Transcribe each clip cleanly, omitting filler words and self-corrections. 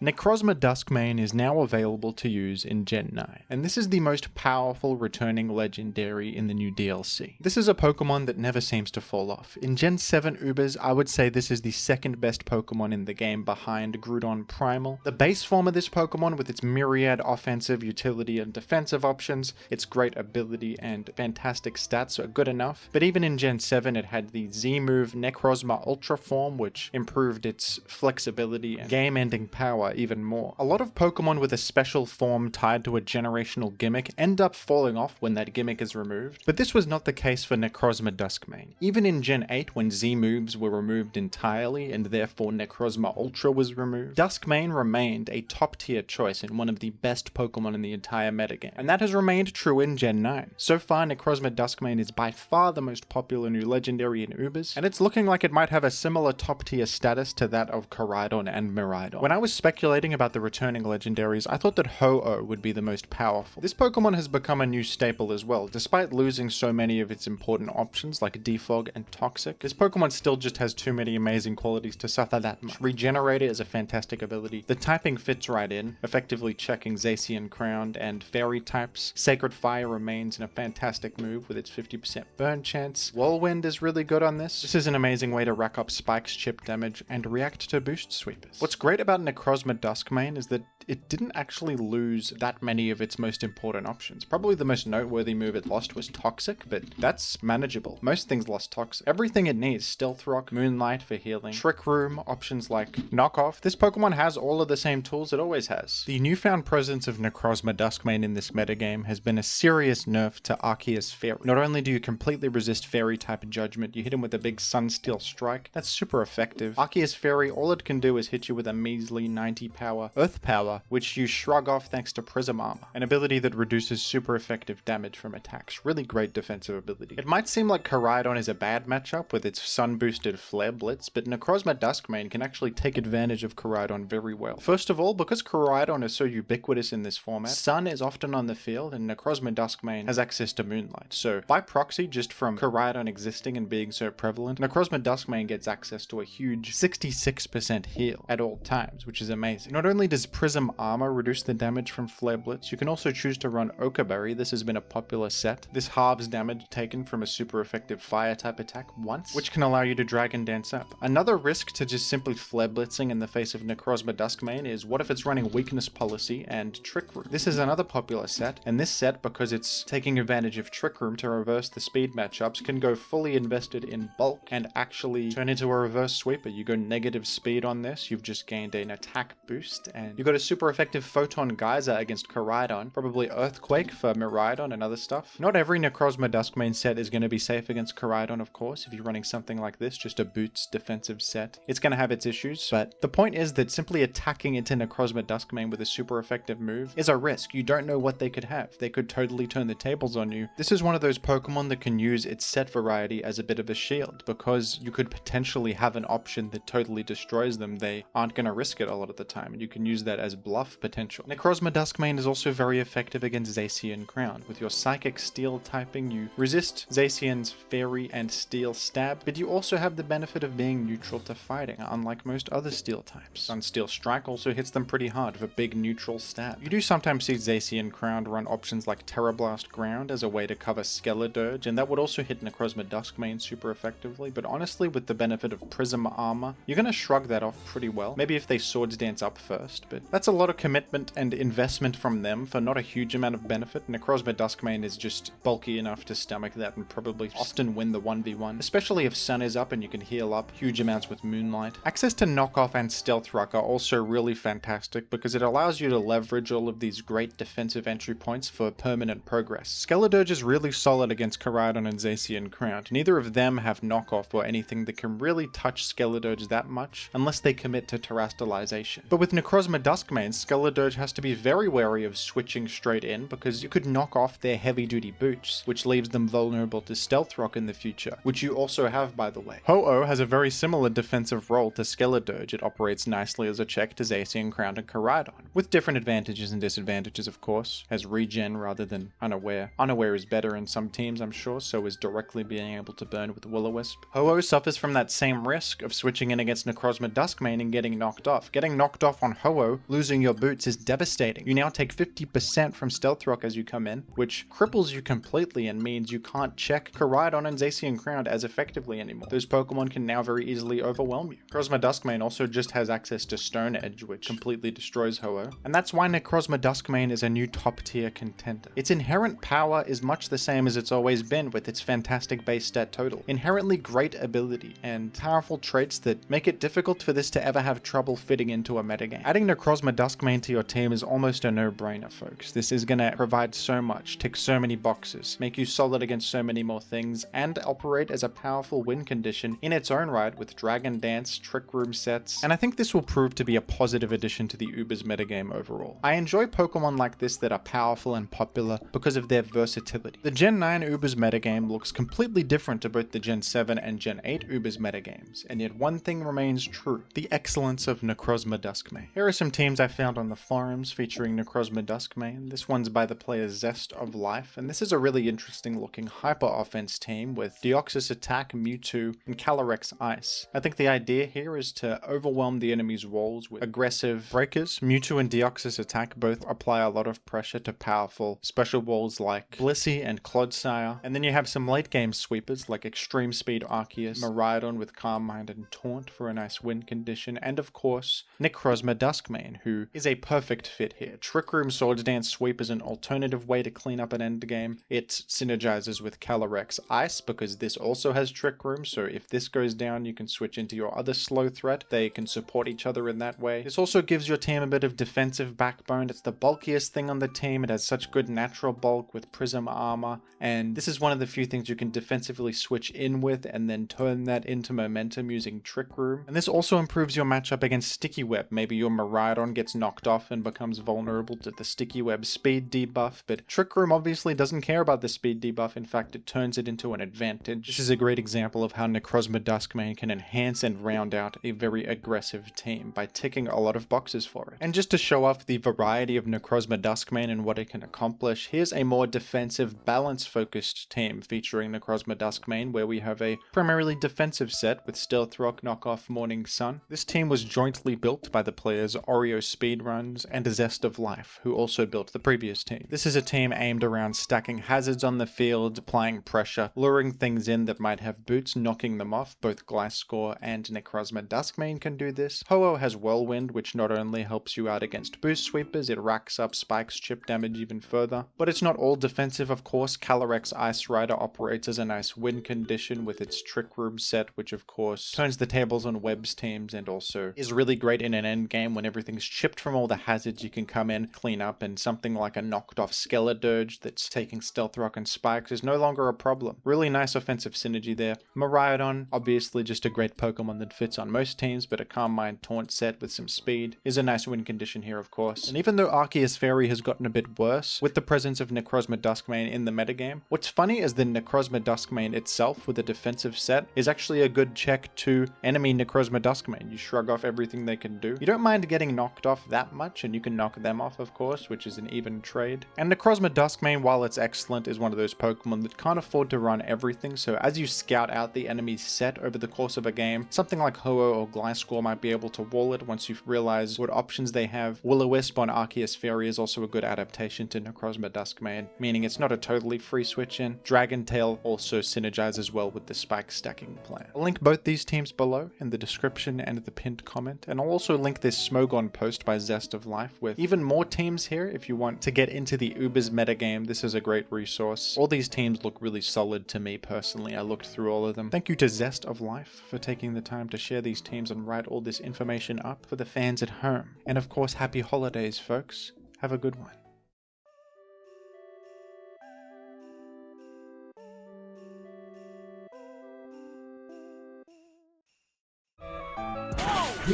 Necrozma Dusk-Mane is now available to use in Gen 9, and this is the most powerful returning legendary in the new DLC. This is a Pokemon that never seems to fall off. In Gen 7 Ubers, I would say this is the second best Pokemon in the game behind Groudon Primal. The base form of this Pokemon, with its myriad offensive, utility, and defensive options, its great ability and fantastic stats are good enough, but even in Gen 7 it had the Z-move Necrozma Ultra form, which improved its flexibility and game-ending power even more. A lot of Pokemon with a special form tied to a generational gimmick end up falling off when that gimmick is removed, but this was not the case for Necrozma Dusk-Mane. Even in Gen 8, when Z-moves were removed entirely and therefore Necrozma Ultra was removed, Dusk-Mane remained a top-tier choice and one of the best Pokemon in the entire metagame, and that has remained true in Gen 9. So far, Necrozma Dusk-Mane is by far the most popular new legendary in Ubers, and it's looking like it might have a similar top-tier status to that of Koraidon and Miraidon. When I was speculating about the returning legendaries, I thought that Ho-Oh would be the most powerful. This Pokemon has become a new staple as well. Despite losing so many of its important options like Defog and Toxic, this Pokemon still just has too many amazing qualities to suffer that much. Regenerator is a fantastic ability. The typing fits right in, effectively checking Zacian Crown and Fairy types. Sacred Fire remains in a fantastic move with its 50% burn chance. Whirlwind is really good on this. This is an amazing way to rack up spikes, chip damage, and react to boost sweepers. What's great about Necrozma Dusk-Mane is that it didn't actually lose that many of its most important options. Probably the most noteworthy move it lost was Toxic, but that's manageable. Most things lost Toxic. Everything it needs, Stealth Rock, Moonlight for healing, Trick Room, options like Knockoff. This Pokemon has all of the same tools it always has. The newfound presence of Necrozma Dusk-Mane in this metagame has been a serious nerf to Arceus Fairy. Not only do you completely resist Fairy type Judgment, you hit him with a big Sunsteel Strike. That's super effective. Arceus Fairy, all it can do is hit you with a measly 90 power Earth Power, which you shrug off thanks to Prism Armor, an ability that reduces super effective damage from attacks. Really great defensive ability. It might seem like Koraidon is a bad matchup with its sun-boosted Flare Blitz, but Necrozma Dusk-Mane can actually take advantage of Koraidon very well. First of all, because Koraidon is so ubiquitous in this format, Sun is often on the field and Necrozma Dusk-Mane has access to Moonlight. So by proxy, just from Koraidon existing and being so prevalent, Necrozma Dusk-Mane gets access to a huge 66% heal at all times, which is amazing. Not only does Prism Armor reduce the damage from Flare Blitz, you can also choose to run Ochre Berry. This has been a popular set. This halves damage taken from a super effective fire type attack once, which can allow you to Dragon Dance up. Another risk to just simply Flare Blitzing in the face of Necrozma Dusk-Mane is what if it's running Weakness Policy and Trick Room. This is another popular set, and this set, because it's taking advantage of Trick Room to reverse the speed matchups, can go fully invested in bulk and actually turn into a reverse sweeper. You go negative speed on this, you've just gained an attack boost, and you got a super effective Photon Geyser against Koraidon, probably Earthquake for Miraidon and other stuff. Not every Necrozma Dusk-Mane set is going to be safe against Koraidon, of course. If you're running something like this, just a boots defensive set, it's going to have its issues, but the point is that simply attacking into Necrozma Dusk-Mane with a super effective move is a risk. You don't know what they could have. They could totally turn the tables on you. This is one of those Pokemon that can use its set variety as a bit of a shield, because you could potentially have an option that totally destroys them. They aren't going to risk it a lot of the time, and you can use that as bluff potential. Necrozma Dusk-Mane is also very effective against Zacian Crown. With your Psychic Steel typing, you resist Zacian's Fairy and Steel Stab, but you also have the benefit of being neutral to fighting, unlike most other Steel types. Sunsteel Strike also hits them pretty hard with a big neutral stab. You do sometimes see Zacian Crown run options like Terra Blast Ground as a way to cover Skeledirge, and that would also hit Necrozma Dusk-Mane super effectively, but honestly, with the benefit of Prism Armor, you're gonna shrug that off pretty well. Maybe if they Swords Dance up first, but that's a lot of commitment and investment from them for not a huge amount of benefit. Necrozma Dusk-Mane is just bulky enough to stomach that and probably often win the 1v1, especially if Sun is up and you can heal up huge amounts with Moonlight. Access to Knockoff and Stealth Rock are also really fantastic because it allows you to leverage all of these great defensive entry points for permanent progress. Skeledirge is really solid against Koraidon and Zacian Crown. Neither of them have Knockoff or anything that can really touch Skeledirge that much unless they commit to Terastallization. But with Necrozma Dusk-Mane, Skeledirge has to be very wary of switching straight in because you could knock off their heavy-duty boots, which leaves them vulnerable to Stealth Rock in the future, which you also have, by the way. Ho-Oh has a very similar defensive role to Skeledirge. It operates nicely as a check to Zacian Crown and Koraidon, with different advantages and disadvantages, of course, as regen rather than Unaware. Unaware is better in some teams, I'm sure, so is directly being able to burn with Will-O-Wisp. Ho-Oh suffers from that same risk of switching in against Necrozma Dusk-Mane and getting knocked off. Getting knocked knocked off on Ho-Oh, losing your boots is devastating. You now take 50% from Stealth Rock as you come in, which cripples you completely and means you can't check Koraidon and Zacian Crown as effectively anymore. Those Pokemon can now very easily overwhelm you. Necrozma Dusk-Mane also just has access to Stone Edge, which completely destroys Ho-Oh, and that's why Necrozma Dusk-Mane is a new top tier contender. Its inherent power is much the same as it's always been, with its fantastic base stat total, inherently great ability, and powerful traits that make it difficult for this to ever have trouble fitting into a metagame. Adding Necrozma Dusk-Mane to your team is almost a no-brainer, folks. This is gonna provide so much, tick so many boxes, make you solid against so many more things, and operate as a powerful win condition in its own right with Dragon Dance, Trick Room sets, and I think this will prove to be a positive addition to the Ubers metagame overall. I enjoy Pokemon like this that are powerful and popular because of their versatility. The Gen 9 Ubers metagame looks completely different to both the Gen 7 and Gen 8 Ubers metagames, and yet one thing remains true: the excellence of Necrozma Dusk-Mane. Here are some teams I found on the forums featuring Necrozma Dusk-Mane. This one's by the player Zest of Life, and this is a really interesting looking hyper offense team with Deoxys Attack, Mewtwo, and Calyrex Ice. I think the idea here is to overwhelm the enemy's walls with aggressive breakers. Mewtwo and Deoxys Attack both apply a lot of pressure to powerful special walls like Blissey and Clodsire, and then you have some late game sweepers like Extreme Speed Arceus, Miraidon with Calm Mind and Taunt for a nice win condition, and of course Necrozma Dusk-Mane, who is a perfect fit here. Trick Room Swords Dance Sweep is an alternative way to clean up an endgame. It synergizes with Calyrex Ice because this also has Trick Room, so if this goes down you can switch into your other slow threat. They can support each other in that way. This also gives your team a bit of defensive backbone. It's the bulkiest thing on the team. It has such good natural bulk with Prism Armor, and this is one of the few things you can defensively switch in with and then turn that into momentum using Trick Room. And this also improves your matchup against Sticky Web. Maybe your Miraidon gets knocked off and becomes vulnerable to the Sticky Web speed debuff, but Trick Room obviously doesn't care about the speed debuff. In fact, it turns it into an advantage. This is a great example of how Necrozma Dusk-Mane can enhance and round out a very aggressive team by ticking a lot of boxes for it. And just to show off the variety of Necrozma Dusk-Mane and what it can accomplish, here's a more defensive, balance-focused team featuring Necrozma Dusk-Mane, where we have a primarily defensive set with Stealth Rock, Knockoff, Morning Sun. This team was jointly built by the players OreoSpeedruns and Zest of Life, who also built the previous team. This is a team aimed around stacking hazards on the field, applying pressure, luring things in that might have boots, knocking them off. Both Gliscor and Necrozma Dusk-Mane can do this. Ho-Oh has Whirlwind, which not only helps you out against boost sweepers, it racks up Spike's chip damage even further. But it's not all defensive, of course. Calyrex Ice Rider operates as a nice win condition with its Trick Room set, which of course turns the tables on Web's teams and also is really great in an end game when everything's chipped from all the hazards. You can come in, clean up, and something like a knocked off Skeledirge that's taking Stealth Rock and Spikes is no longer a problem. Really nice offensive synergy there. Miraidon, obviously just a great Pokemon that fits on most teams, but a Calm Mind Taunt set with some speed is a nice win condition here, of course. And even though Arceus Fairy has gotten a bit worse with the presence of Necrozma Dusk-Mane in the metagame, what's funny is the Necrozma Dusk-Mane itself with a defensive set is actually a good check to enemy Necrozma Dusk-Mane. You shrug off everything they can do. You don't mind getting knocked off that much, and you can knock them off, of course, which is an even trade. And Necrozma Dusk-Mane, while it's excellent, is one of those Pokemon that can't afford to run everything, so as you scout out the enemy's set over the course of a game, something like Ho-Oh or Gliscor might be able to wall it once you realize what options they have. Will-O-Wisp on Arceus Fairy is also a good adaptation to Necrozma Dusk-Mane, meaning it's not a totally free switch in. Dragon Tail also synergizes well with the Spike stacking plan. I'll link both these teams below in the description and the pinned comment, and I'll also link this Smogon post by Zest of Life with even more teams here if you want to get into the Ubers metagame. This is a great resource. All these teams look really solid to me personally. I looked through all of them. Thank you to Zest of Life for taking the time to share these teams and write all this information up for the fans at home. And of course, happy holidays, folks. Have a good one.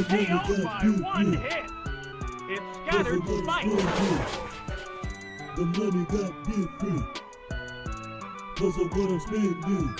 KO by one hit! It's scattered Spike! The money got different, cause of what I'm spending.